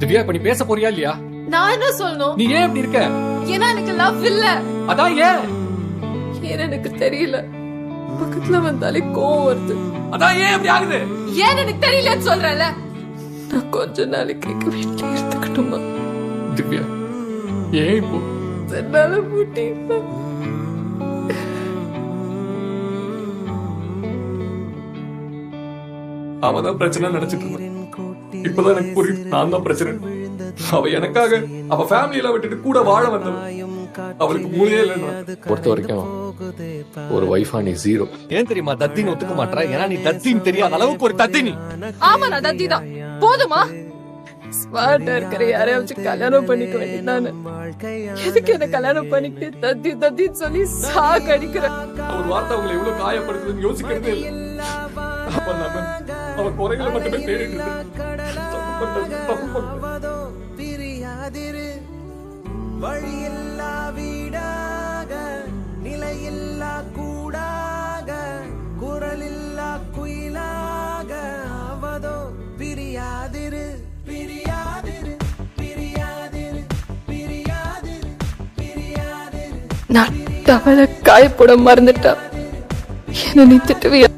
திவ்யா இப்ப நீ பேச போறியா இல்லையா? நான் என்ன சொல்லணும்? நீ ஏன் இப்படி இருக்க? ஏன்னா எனக்கு லவ் இல்ல. அதான் ஏன்? ஏன்னு எனக்கு தெரியல. பக்கத்துல வந்தாலே கோவம் வருது. அதான் ஏன் இப்படி ஆகுது? ஏன்னு எனக்கு தெரியலன்னு சொல்றேன்ல. நான் கொஞ்ச நாளைக்கு எங்க வீட்டுல இருந்துக்கட்டுமா? திவ்யா ஏன் இப்போ? என்னால முடியல. அவதான் பிரச்சனை நினைச்சிட்டு இருந்தான். இப்பதான் எனக்கு புரியுது நான் தான் பிரச்சனை. அவ எனக்காக அவ ஃபேமிலியில விட்டுட்டு கூட வாழ வந்தவ. அவளுக்கு மூளையே இல்லைன்னா பொறுத்த வரைக்கும் ஒரு வைஃபா நீ ஜீரோ. ஏன் தெரியுமா தத்தின்னு ஒத்துக்க மாட்டா? ஏன்னா நீ தத்தின்னு தெரியாத அளவுக்கு ஒரு தத்தி நீ. ஆமா நான் தத்தி தான். போதுமா? ஸ்மார்ட்டா இருக்கிற யாரையாச்சும் கல்யாணம் பண்ணிக்க வேண்டியதானே. எதுக்கு என்ன கல்யாணம் பண்ணிட்டு தத்தி தத்தின்னு சொல்லி சாகடிக்கிறேன்? அவர் வார்த்தை அவங்களை எவ்வளவு காயப்படுத்துதுன்னு யோசிக்கிறதே இல்லை. அப்ப நம்ம அவ குறைகளை மட்டுமே தேடிட்டு வழியில்லா வீடாக நிலையில்லா கூடாக குரலில்லா குயிலாக அவதோ பிரியாதிரு பிரியாதிரு பிரியாதிரு பிரியாதிரு பிரியாதிரு. நான் தவளை காயப்பட மறந்துட்டா என்ன நீ திட்டுவியா?